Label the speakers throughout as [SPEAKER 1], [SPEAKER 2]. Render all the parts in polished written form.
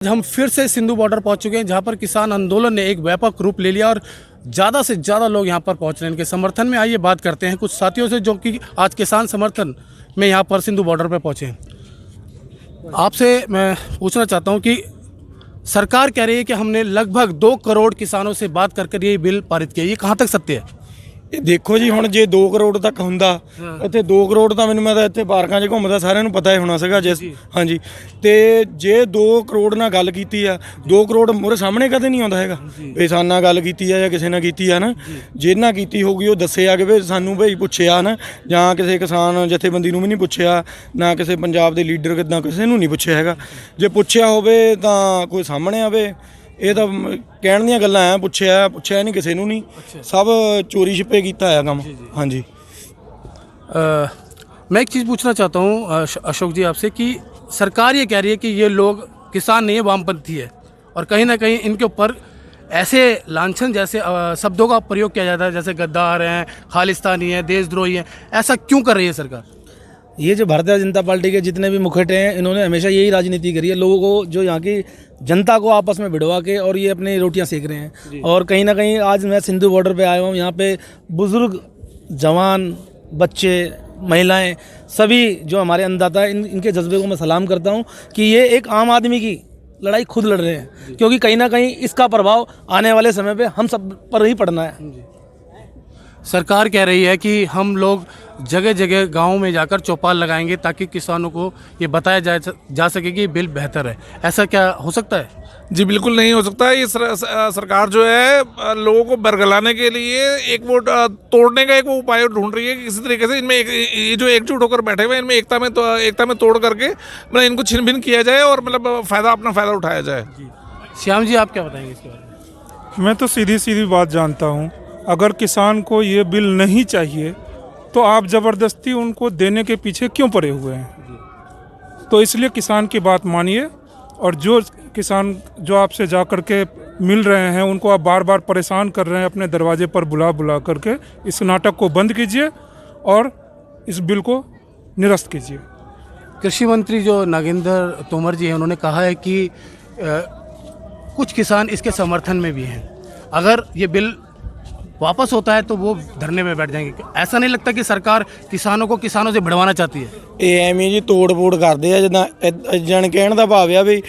[SPEAKER 1] हम फिर से सिंधु बॉर्डर पहुंच चुके हैं, जहां पर किसान आंदोलन ने एक व्यापक रूप ले लिया और ज़्यादा से ज़्यादा लोग यहां पर पहुंच रहे हैं इनके समर्थन में। आइए बात करते हैं कुछ साथियों से जो कि आज किसान समर्थन में यहां पर सिंधु बॉर्डर पर पहुंचे हैं। आपसे मैं पूछना चाहता हूं कि सरकार कह रही है कि हमने लगभग 2 करोड़ किसानों से बात कर ये बिल पारित किया, ये कहाँ तक सत्य है?
[SPEAKER 2] ਇਹ ਦੇਖੋ ਜੀ, ਹੁਣ ਜੇ 2 ਕਰੋੜ ਤੱਕ ਹੁੰਦਾ ਇੱਥੇ 2 ਕਰੋੜ ਤਾਂ ਮੈਂ ਤਾਂ ਇੱਥੇ ਪਾਰਕਾਂ 'ਚ ਘੁੰਮਦਾ ਸਾਰਿਆਂ ਨੂੰ ਪਤਾ ਹੀ ਹੋਣਾ ਸੀਗਾ। ਜਿਸ ਹਾਂਜੀ, ਤੇ ਜੇ 2 ਕਰੋੜ ਨਾਲ ਗੱਲ ਕੀਤੀ ਆ, 2 ਕਰੋੜ ਮੂਹਰੇ ਸਾਹਮਣੇ ਕਦੇ ਨਹੀਂ ਆਉਂਦਾ ਹੈਗਾ ਵੀ ਸਾਨਾ ਗੱਲ ਕੀਤੀ ਆ ਜਾਂ ਕਿਸੇ ਨਾਲ ਕੀਤੀ ਆ ਨਾ। ਜਿਹਨਾਂ ਕੀਤੀ ਹੋਊਗੀ ਉਹ ਦੱਸਿਆ ਕਿ ਵੀ ਸਾਨੂੰ ਭਾਈ ਪੁੱਛਿਆ ਨਾ, ਜਾਂ ਕਿਸੇ ਕਿਸਾਨ ਜਥੇਬੰਦੀ ਨੂੰ ਵੀ ਨਹੀਂ ਪੁੱਛਿਆ, ਨਾ ਕਿਸੇ ਪੰਜਾਬ ਦੇ ਲੀਡਰ ਕਿੱਦਾਂ ਕਿਸੇ ਨੂੰ ਨਹੀਂ ਪੁੱਛਿਆ ਹੈਗਾ। ਜੇ ਪੁੱਛਿਆ ਹੋਵੇ ਤਾਂ ਕੋਈ ਸਾਹਮਣੇ ਆਵੇ। ਇਹ ਤਾਂ ਕਹਿਣ ਦੀਆਂ ਗੱਲਾਂ ਆ, ਪੁੱਛਿਆ ਨਹੀਂ ਕਿਸੇ ਨੂੰ ਨਹੀਂ, सब चोरी छिपे कीता है काम। हाँ जी।
[SPEAKER 1] मैं एक चीज़ पूछना चाहता हूँ अशोक जी आपसे कि सरकार ये कह रही है कि ये लोग किसान नहीं है, वामपंथी है, और कहीं ना कहीं इनके ऊपर ऐसे लांछन जैसे शब्दों का प्रयोग किया जाता है जैसे गद्दार हैं, खालिस्तानी हैं, देशद्रोही हैं। ऐसा क्यों कर रही है सरकार?
[SPEAKER 3] ये जो भारतीय जनता पार्टी के जितने भी मुखिया हैं, इन्होंने हमेशा यही राजनीति करी है, लोगों को जो यहाँ की जनता को आपस में भिड़वा के और ये अपनी रोटियां सेक रहे हैं। और कहीं ना कहीं आज मैं सिंधु बॉर्डर पे आया हूँ, यहाँ पे बुजुर्ग, जवान, बच्चे, महिलाएं, सभी जो हमारे अन्नदाता हैं, इनके जज्बे को मैं सलाम करता हूँ कि ये एक आम आदमी की लड़ाई खुद लड़ रहे हैं, क्योंकि कहीं ना कहीं इसका प्रभाव आने वाले समय पे हम सब पर ही पड़ना है।
[SPEAKER 1] सरकार कह रही है कि हम लोग जगह जगह गाँव में जाकर चौपाल लगाएंगे ताकि किसानों को ये बताया जा सके कि ये बिल बेहतर है। ऐसा क्या हो सकता है?
[SPEAKER 4] जी बिल्कुल नहीं हो सकता। ये सरकार जो है लोगों को बरगलाने के लिए एक वो तोड़ने का एक वो उपाय ढूंढ रही है कि किसी तरीके से इनमें ये जो एकजुट होकर बैठे हुए हैं, इनमें एकता में तोड़ करके मतलब इनको छिन भिन किया जाए और मतलब अपना फ़ायदा उठाया जाए।
[SPEAKER 1] श्याम जी, आप क्या बताएंगे इसके बारे में?
[SPEAKER 5] मैं तो सीधी बात जानता हूँ, अगर किसान को ये बिल नहीं चाहिए तो आप ज़बरदस्ती उनको देने के पीछे क्यों पड़े हुए हैं? तो इसलिए किसान की बात मानिए, और जो किसान जो आपसे जा कर के मिल रहे हैं उनको आप बार बार परेशान कर रहे हैं, अपने दरवाजे पर बुला करके इस नाटक को बंद कीजिए और इस बिल को निरस्त कीजिए।
[SPEAKER 1] कृषि मंत्री जो नागेंद्र तोमर जी हैं, उन्होंने कहा है कि कुछ किसान इसके समर्थन में भी हैं। अगर ये बिल वापस होता है तो वो धरने में बैठ जाएंगे। ऐसा नहीं लगता कि सरकार किसानों से भिड़वाना चाहती है?
[SPEAKER 2] ਇਹ ਐਵੇਂ ਜੀ ਤੋੜ-ਫੋੜ ਕਰਦੇ ਆ, ਜਿੱਦਾਂ ਜਣ ਕਹਿਣ ਦਾ ਭਾਵ ਆ ਵੀ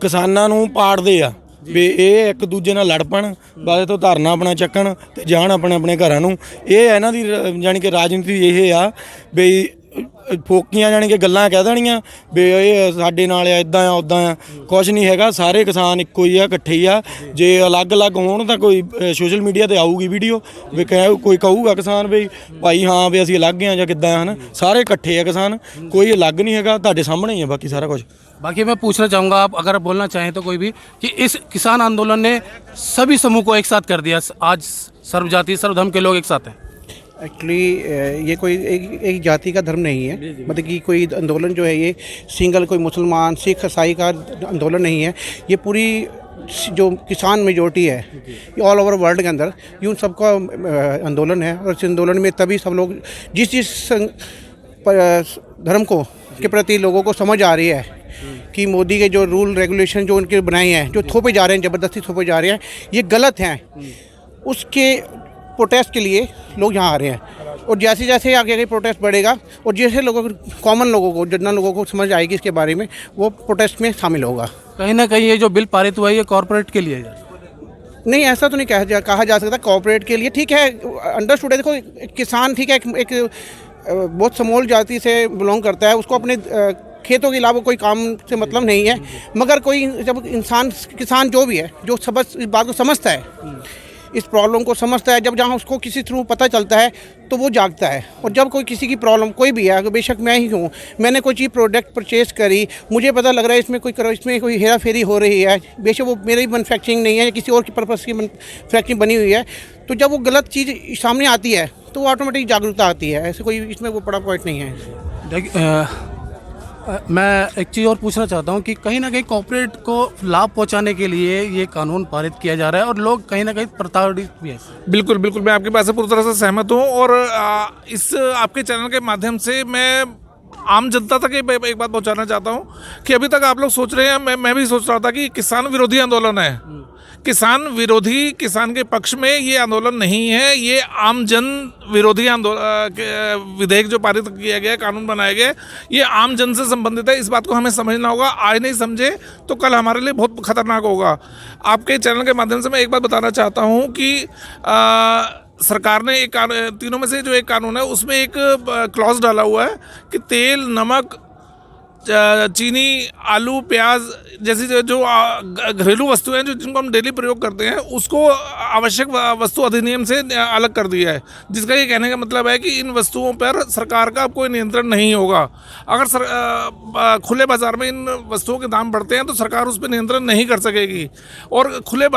[SPEAKER 2] ਕਿਸਾਨਾਂ ਨੂੰ ਪਾੜਦੇ ਆ ਵੀ ਇਹ ਇੱਕ ਦੂਜੇ ਨਾਲ ਲੜ ਪਣ, ਬਾਅਦ ਤੋਂ ਧਰਨਾ ਆਪਣਾ ਚੱਕਣ ਤੇ ਜਾਣ ਆਪਣੇ ਘਰਾਂ ਨੂੰ। ਇਹ ਇਹਨਾਂ ਦੀ ਜਾਣੀ ਕਿ ਰਾਜਨੀਤੀ ਇਹ ਆ ਵੀ ਫੋਕੀਆਂ ਜਾਣੀ ਕਿ ਗੱਲਾਂ ਕਹਿ ਦੇਣੀਆਂ ਵੀ ਇਹ ਸਾਡੇ ਨਾਲ ਆ, ਇਦਾਂ ਆ ਉੱਦਾਂ ਆ। ਕੁਛ ਨਹੀਂ ਹੈਗਾ, ਸਾਰੇ ਕਿਸਾਨ ਇੱਕੋ ਹੀ ਆ, ਇਕੱਠੇ ਹੀ ਆ। ਜੇ ਅਲੱਗ-ਅਲੱਗ ਹੋਣ ਤਾਂ ਕੋਈ ਸੋਸ਼ਲ ਮੀਡੀਆ ਤੇ ਆਊਗੀ ਵੀਡੀਓ ਵੀ ਕੋਈ ਕਹੂਗਾ ਕਿਸਾਨ ਵੀ ਭਾਈ ਹਾਂ ਵੀ ਅਸੀਂ ਅਲੱਗ ਆ ਜਾਂ ਕਿੱਦਾਂ ਹਨ। ਸਾਰੇ ਇਕੱਠੇ ਆ किसान, कोई अलग नहीं है, ਤੁਹਾਡੇ सामने ही है बाकी सारा कुछ।
[SPEAKER 1] बाकी मैं पूछना चाहूँगा, आप अगर बोलना चाहें तो कोई भी, कि इस किसान आंदोलन ने सभी समूह को एक साथ कर दिया। आज सर्वजाति सर्वधर्म के लोग एक साथ हैं।
[SPEAKER 6] एक्चुअली ये कोई एक जाति का धर्म नहीं है, मतलब कि कोई आंदोलन जो है ये सिंगल कोई मुसलमान, सिख, ईसाई का आंदोलन नहीं है। ये पूरी जो किसान मेजोरिटी है ऑल ओवर वर्ल्ड के अंदर यूँ सबका आंदोलन है। और इस आंदोलन में तभी सब लोग जिस धर्म को के प्रति लोगों को समझ आ रही है कि मोदी के जो रूल रेगुलेशन जो उनके बनाए हैं, जो थोपे जा रहे हैं, ज़बरदस्ती थोपे जा रहे हैं, ये गलत हैं, उसके प्रोटेस्ट के लिए लोग यहाँ आ रहे हैं। और जैसे जैसे आगे प्रोटेस्ट बढ़ेगा और जैसे लोगों को, कॉमन लोगों को, जितना लोगों को समझ आएगी इसके बारे में, वो प्रोटेस्ट में शामिल होगा।
[SPEAKER 1] कहीं ना कहीं ये जो बिल पारित हुआ है ये कॉर्पोरेट के लिए है?
[SPEAKER 6] नहीं, ऐसा तो नहीं कहा जा सकता कॉर्पोरेट के लिए। ठीक है, अंडरस्टूड है। देखो, किसान ठीक है, एक बहुत समूल जाति से बिलोंग करता है, उसको अपने खेतों के अलावा कोई काम से मतलब नहीं है। मगर कोई जब किसान जो भी है, जो इस बात को समझता है, इस प्रॉब्लम को समझता है, जब जहाँ उसको किसी थ्रू पता चलता है तो वो जागता है। और जब कोई किसी की प्रॉब्लम कोई भी है, अगर बेशक मैं ही हूँ, मैंने कोई चीज़ प्रोडक्ट परचेज़ करी, मुझे पता लग रहा है इसमें कोई हेरा फेरी हो रही है, बेशक वो मेरी मैन्युफैक्चरिंग नहीं है या किसी और की पर्पज़ की मैन्युफैक्चरिंग बनी हुई है, तो जब वो गलत चीज़ सामने आती है तो वो ऑटोमेटिक जागरूकता आती है। ऐसे कोई इसमें वो बड़ा पॉइंट नहीं है।
[SPEAKER 1] मैं एक चीज़ और पूछना चाहता हूँ कि कहीं ना कहीं कॉर्पोरेट को लाभ पहुँचाने के लिए ये कानून पारित किया जा रहा है और लोग कहीं ना कहीं प्रताड़ित भी हैं।
[SPEAKER 4] बिल्कुल मैं आपकी बात से पूरी तरह से सहमत हूँ। और इस आपके चैनल के माध्यम से मैं आम जनता तक एक बात पहुंचाना चाहता हूं कि अभी तक आप लोग सोच रहे हैं, मैं भी सोच रहा था कि किसान विरोधी आंदोलन है। किसान विरोधी, किसान के पक्ष में ये आंदोलन नहीं है, ये आम जन विरोधी आंदोलन विधेयक जो पारित किया गया, कानून बनाया गया, ये आम जन से संबंधित है। इस बात को हमें समझना होगा। आज नहीं समझे तो कल हमारे लिए बहुत खतरनाक होगा। आपके चैनल के माध्यम से मैं एक बात बताना चाहता हूँ कि सरकार ने एक तीनों में से जो एक कानून है उसमें एक क्लॉज डाला हुआ है कि तेल, नमक, चीनी, आलू, प्याज जैसी जो घरेलू वस्तुएं हैं जो जिनको हम डेली प्रयोग करते हैं, उसको आवश्यक वस्तु अधिनियम से अलग कर दिया है। जिसका ये कहने का मतलब है कि इन वस्तुओं पर सरकार का कोई नियंत्रण नहीं होगा। अगर खुले बाजार में इन वस्तुओं के दाम बढ़ते हैं तो सरकार उस पर नियंत्रण नहीं कर सकेगी। और खुले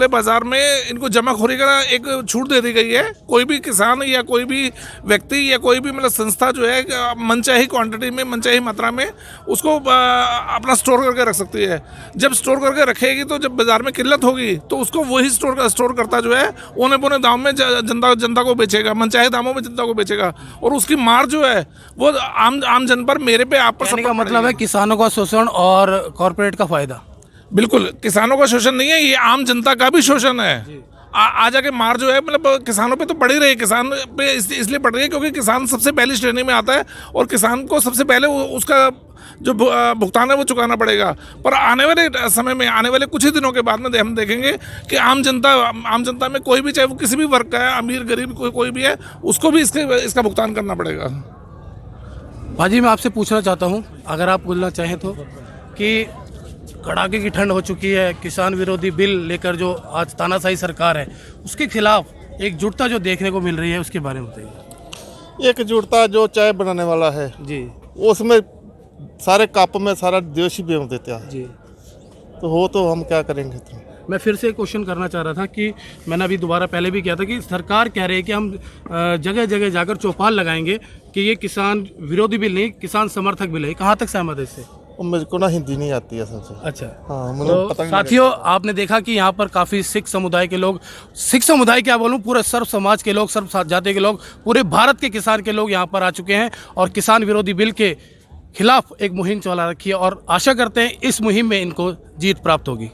[SPEAKER 4] बाजार में इनको जमाखोरी का एक छूट दे दी गई है। कोई भी किसान या कोई भी व्यक्ति या कोई भी मतलब संस्था जो है मनचाही क्वांटिटी में, मनचाही मात्रा में उसको अपना स्टोर करके रख सकती है। जब स्टोर करके रखेगी तो जब बाजार में किल्लत होगी तो उसको वही स्टोर करता जो है औने पौने दाम में जनता को बेचेगा, मनचाहे दामों में जनता को बेचेगा। और उसकी मार जो है वो आम जन पर, मेरे पे, आप पर,
[SPEAKER 1] कहने का मतलब है किसानों का शोषण और कॉरपोरेट का फायदा।
[SPEAKER 4] बिल्कुल, किसानों का शोषण नहीं है, ये आम जनता का भी शोषण है। आ जाके मार जो है मतलब किसानों पे तो पड़ ही रही है। किसान पे इसलिए पड़ रही है क्योंकि किसान सबसे पहली श्रेणी में आता है और किसान को सबसे पहले उसका जो भुगतान है वो चुकाना पड़ेगा। पर आने वाले समय में, आने वाले कुछ ही दिनों के बाद में हम देखेंगे कि आम जनता में कोई भी, चाहे वो किसी भी वर्ग का है, अमीर गरीब कोई भी है, उसको भी इसका भुगतान करना पड़ेगा।
[SPEAKER 1] भाजी, मैं आपसे पूछना चाहता हूँ, अगर आप बोलना चाहें तो, कि कड़ाके की ठंड हो चुकी है, किसान विरोधी बिल लेकर जो आज तानाशाही सरकार है उसके खिलाफ एकजुटता जो देखने को मिल रही है उसके बारे में बताइए।
[SPEAKER 7] एकजुटता, जो चाय बनाने वाला है
[SPEAKER 1] जी,
[SPEAKER 7] उसमें सारे कप में सारा देश ही बेच देते हैं
[SPEAKER 1] जी,
[SPEAKER 7] तो हम क्या करेंगे। तो
[SPEAKER 1] मैं फिर से क्वेश्चन करना चाह रहा था कि मैंने अभी दोबारा पहले भी किया था कि सरकार कह रही है कि हम जगह जगह जाकर चौपाल लगाएंगे कि ये किसान विरोधी बिल नहीं, किसान समर्थक बिल है। कहाँ तक सहमत है इससे?
[SPEAKER 7] मेरे को ना हिंदी नहीं आती है सबसे।
[SPEAKER 1] अच्छा,
[SPEAKER 7] हाँ, मुझे
[SPEAKER 1] तो
[SPEAKER 7] पता नहीं।
[SPEAKER 1] साथियों, आपने देखा कि यहाँ पर काफ़ी सिख समुदाय के लोग, सिख समुदाय क्या बोलूँ, पूरे सर्व समाज के लोग, सर्व जाति के लोग, पूरे भारत के किसान के लोग यहाँ पर आ चुके हैं और किसान विरोधी बिल के खिलाफ एक मुहिम चला रखी है और आशा करते हैं इस मुहिम में इनको जीत प्राप्त होगी।